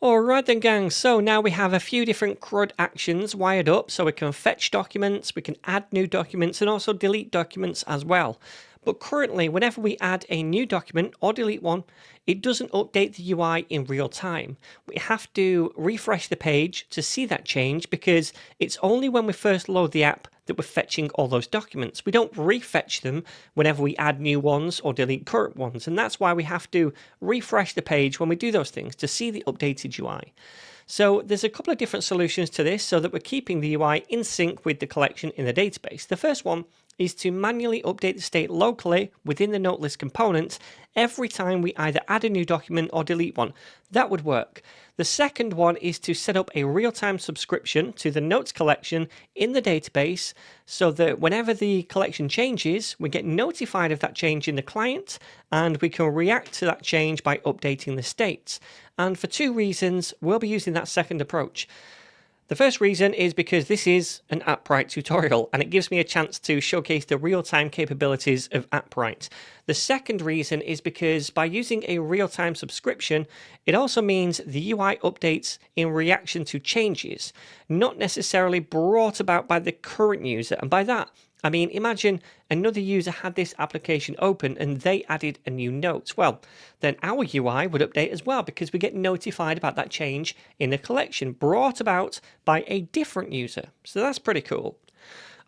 Alright then gang, so now we have a few different CRUD actions wired up, so we can fetch documents, we can add new documents and also delete documents as well. But currently, whenever we add a new document or delete one, it doesn't update the UI in real time. We have to refresh the page to see that change because it's only when we first load the app that we're fetching all those documents. We don't refetch them whenever we add new ones or delete current ones, and that's why we have to refresh the page when we do those things to see the updated UI. So there's a couple of different solutions to this so that we're keeping the UI in sync with the collection in the database. The first one is to manually update the state locally within the note list component every time we either add a new document or delete one. That would work. The second one is to set up a real-time subscription to the notes collection in the database so that whenever the collection changes, we get notified of that change in the client and we can react to that change by updating the states. And for two reasons, we'll be using that second approach. The first reason is because this is an Appwrite tutorial and it gives me a chance to showcase the real-time capabilities of Appwrite. The second reason is because by using a real-time subscription, it also means the UI updates in reaction to changes, not necessarily brought about by the current user. And by that, I mean, imagine another user had this application open and they added a new note. Well, then our UI would update as well because we get notified about that change in the collection brought about by a different user. So that's pretty cool.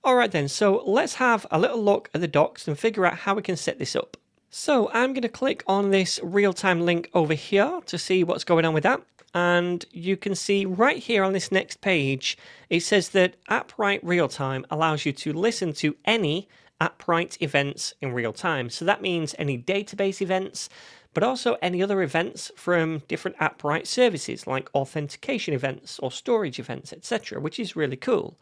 All right then, so let's have a little look at the docs and figure out how we can set this up. So I'm going to click on this real-time link over here to see what's going on with that. And you can see right here on this next page, it says that Appwrite Realtime allows you to listen to any Appwrite events in real time. So that means any database events, but also any other events from different Appwrite services like authentication events or storage events, etc., which is really cool.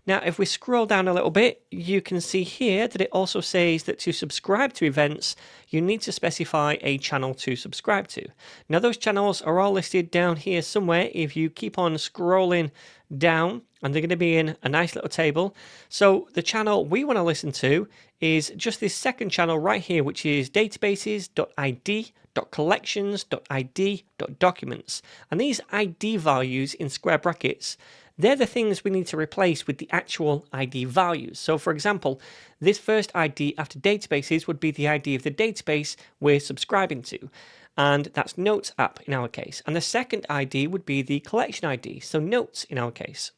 Now, if we scroll down a little bit, you can see here that it also says that to subscribe to events, you need to specify a channel to subscribe to. Now, those channels are all listed down here somewhere if you keep on scrolling down, and they're going to be in a nice little table. So the channel we want to listen to is just this second channel right here, which is databases.id.collections.id.documents. And these ID values in square brackets, they're the things we need to replace with the actual ID values. So for example, this first ID after databases would be the ID of the database we're subscribing to. And that's Notes app in our case. And the second ID would be the collection ID, so Notes in our case.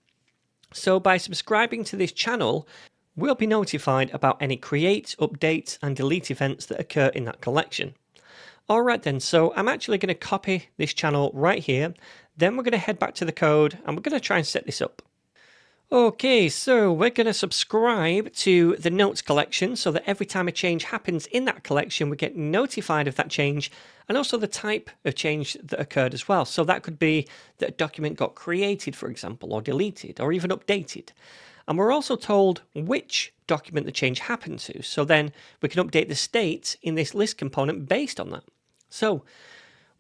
So by subscribing to this channel, we'll be notified about any create, update, and delete events that occur in that collection. Alright then, so I'm actually going to copy this channel right here. Then we're going to head back to the code and we're going to try and set this up. Okay, so we're going to subscribe to the notes collection so that every time a change happens in that collection, we get notified of that change and also the type of change that occurred as well. So that could be that a document got created, for example, or deleted, or even updated. And we're also told which document the change happened to. So then we can update the state in this list component based on that. So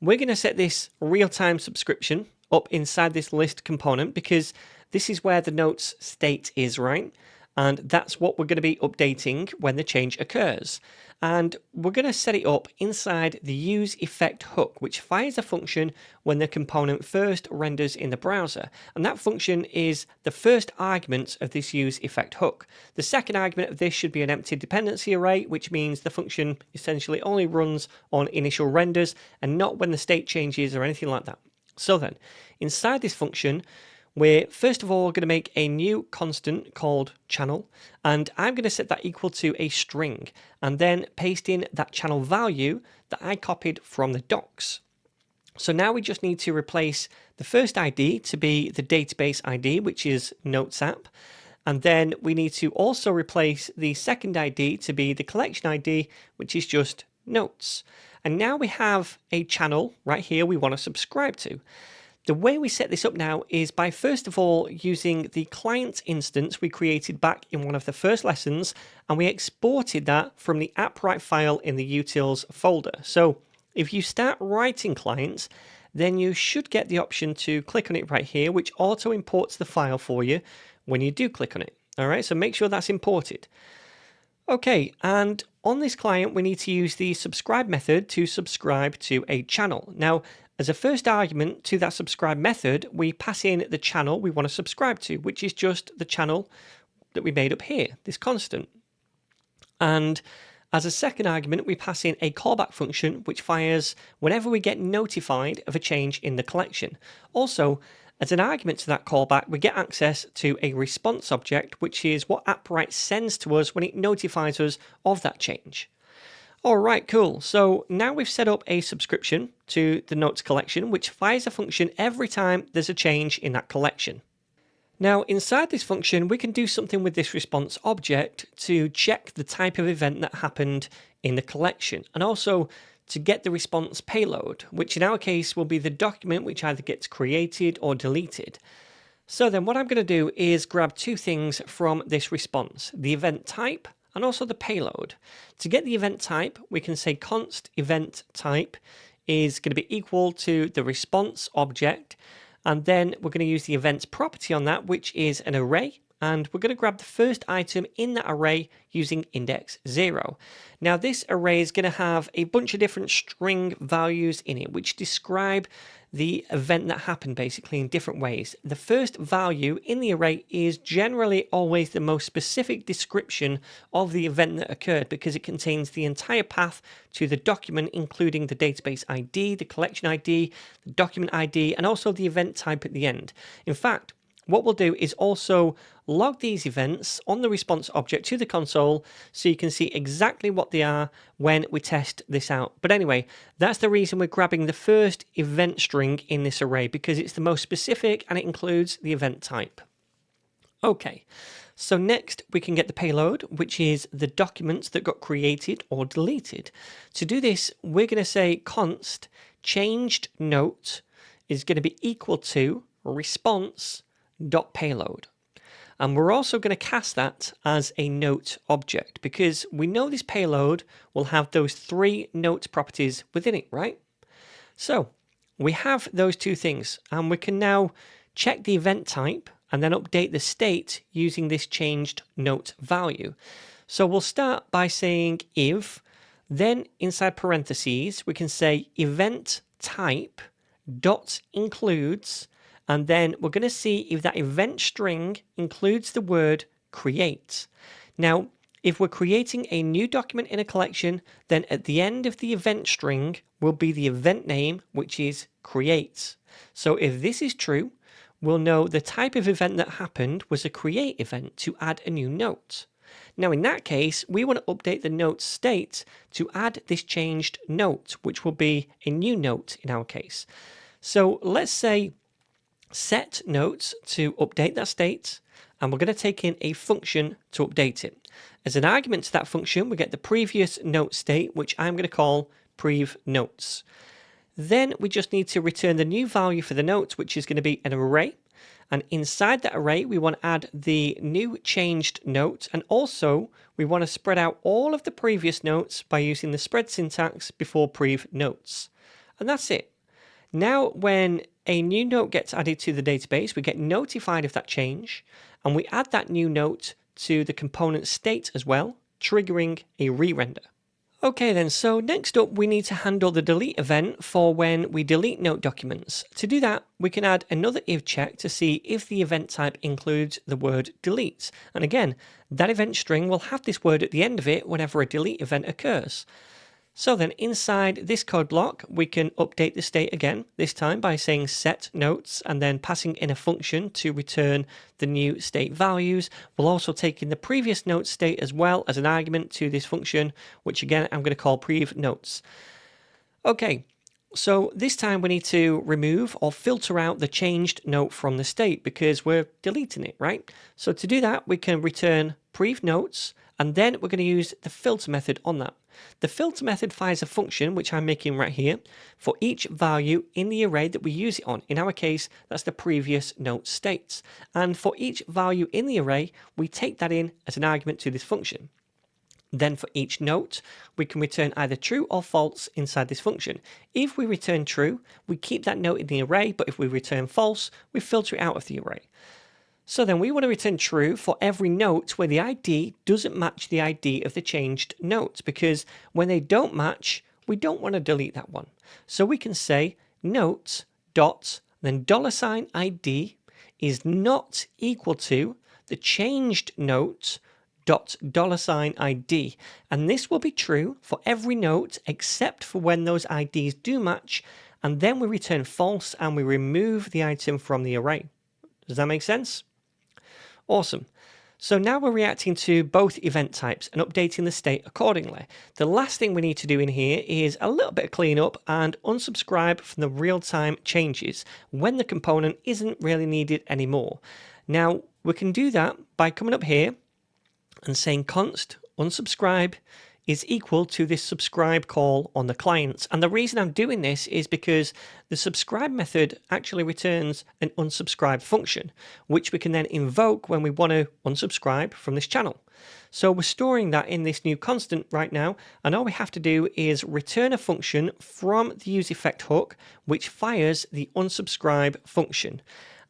we're going to set this real-time subscription up inside this list component because this is where the notes state is, right? And that's what we're going to be updating when the change occurs. And we're going to set it up inside the use effect hook, which fires a function when the component first renders in the browser. And that function is the first argument of this use effect hook. The second argument of this should be an empty dependency array, which means the function essentially only runs on initial renders and not when the state changes or anything like that. So then, inside this function, we're first of all going to make a new constant called channel, and I'm going to set that equal to a string and then paste in that channel value that I copied from the docs. So now we just need to replace the first ID to be the database ID, which is Notes app, and then we need to also replace the second ID to be the collection ID, which is just Notes. And now we have a channel right here we want to subscribe to. The way we set this up now is by first of all using the client instance we created back in one of the first lessons, and we exported that from the Appwrite file in the utils folder. So if you start writing clients, then you should get the option to click on it right here, which auto imports the file for you when you do click on it. All right, so make sure that's imported. Okay, and on this client, we need to use the subscribe method to subscribe to a channel. Now, As a first argument to that subscribe method, we pass in the channel we want to subscribe to, which is just the channel that we made up here, this constant. And as a second argument, we pass in a callback function, which fires whenever we get notified of a change in the collection. Also, as an argument to that callback, we get access to a response object, which is what Appwrite sends to us when it notifies us of that change. All right, cool. So now we've set up a subscription to the notes collection, which fires a function every time there's a change in that collection. Now, inside this function, we can do something with this response object to check the type of event that happened in the collection, and also to get the response payload, which in our case will be the document which either gets created or deleted. So then what I'm going to do is grab two things from this response, the event type and also the payload. To get the event type, we can say const event type is going to be equal to the response object, and then we're going to use the events property on that, which is an array, and we're going to grab the first item in that array using index 0. Now this array is going to have a bunch of different string values in it, which describe the event that happened basically in different ways. The first value in the array is generally always the most specific description of the event that occurred, because it contains the entire path to the document, including the database ID, the collection ID, the document ID, and also the event type at the end. In fact, what we'll do is also log these events on the response object to the console so you can see exactly what they are when we test this out. But anyway, that's the reason we're grabbing the first event string in this array, because it's the most specific and it includes the event type. Okay, so next we can get the payload, which is the documents that got created or deleted. To do this, we're going to say const changed note is going to be equal to response.payload. And we're also going to cast that as a note object, because we know this payload will have those three note properties within it, right? So we have those two things, and we can now check the event type and then update the state using this changed note value. So we'll start by saying if, then inside parentheses, we can say event type dot includes, and then we're going to see if that event string includes the word create. Now, if we're creating a new document in a collection, then at the end of the event string will be the event name, which is create. So if this is true, we'll know the type of event that happened was a create event to add a new note. Now in that case, we want to update the note state to add this changed note, which will be a new note in our case. So let's say set notes to update that state, and we're going to take in a function to update it. As an argument to that function, we get the previous note state, which I'm going to call prev notes. Then we just need to return the new value for the note, which is going to be an array. And inside that array, we want to add the new changed note. And also, we want to spread out all of the previous notes by using the spread syntax before prev notes. And that's it. Now, when a new note gets added to the database, we get notified of that change, and we add that new note to the component state as well, triggering a re-render. Okay then, so next up we need to handle the delete event for when we delete note documents. To do that, we can add another if check to see if the event type includes the word delete. And again, that event string will have this word at the end of it whenever a delete event occurs. So then inside this code block, we can update the state again, this time by saying set notes and then passing in a function to return the new state values. We'll also take in the previous note state as well as an argument to this function, which again, I'm going to call prev notes. Okay, so this time we need to remove or filter out the changed note from the state because we're deleting it, right? So to do that, we can return prev notes, and then we're going to use the filter method on that. The filter method fires a function, which I'm making right here, for each value in the array that we use it on. In our case, that's the previous note states. And for each value in the array, we take that in as an argument to this function. Then for each note, we can return either true or false inside this function. If we return true, we keep that note in the array, but if we return false, we filter it out of the array. So then we want to return true for every note where the ID doesn't match the ID of the changed note, because when they don't match, we don't want to delete that one. So we can say note dot then $ID is not equal to the changed note dot $ID, and this will be true for every note except for when those IDs do match, and then we return false and we remove the item from the array. Does that make sense? Awesome. So now we're reacting to both event types and updating the state accordingly. The last thing we need to do in here is a little bit of cleanup and unsubscribe from the real-time changes when the component isn't really needed anymore. Now, we can do that by coming up here and saying const unsubscribe is equal to this subscribe call on the client. And the reason I'm doing this is because the subscribe method actually returns an unsubscribe function, which we can then invoke when we want to unsubscribe from this channel. So we're storing that in this new constant right now, and all we have to do is return a function from the useEffect hook, which fires the unsubscribe function.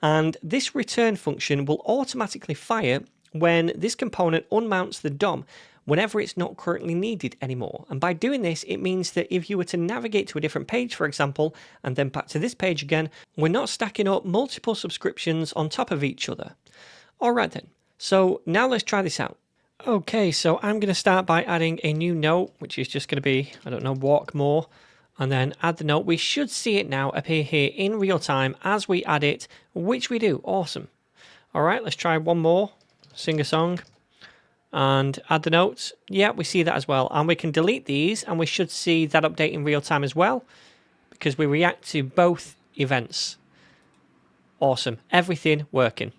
And this return function will automatically fire when this component unmounts the DOM whenever it's not currently needed anymore. And by doing this, it means that if you were to navigate to a different page, for example, and then back to this page again, we're not stacking up multiple subscriptions on top of each other. All right then, so now let's try this out. Okay, so I'm going to start by adding a new note, which is just going to be, I don't know, walk more, and then add the note. We should see it now appear here in real time as we add it, which we do. Awesome. All right, let's try one more, sing a song. And add the notes. Yeah, we see that as well. And we can delete these and we should see that update in real time as well because we react to both events. Awesome. Everything working.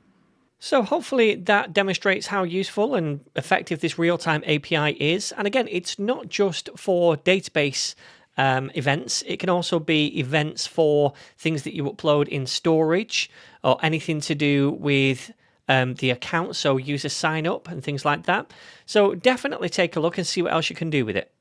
So hopefully that demonstrates how useful and effective this real-time API is. And again, it's not just for database events. It can also be events for things that you upload in storage or anything to do with the account, so user sign up and things like that. So definitely take a look and see what else you can do with it.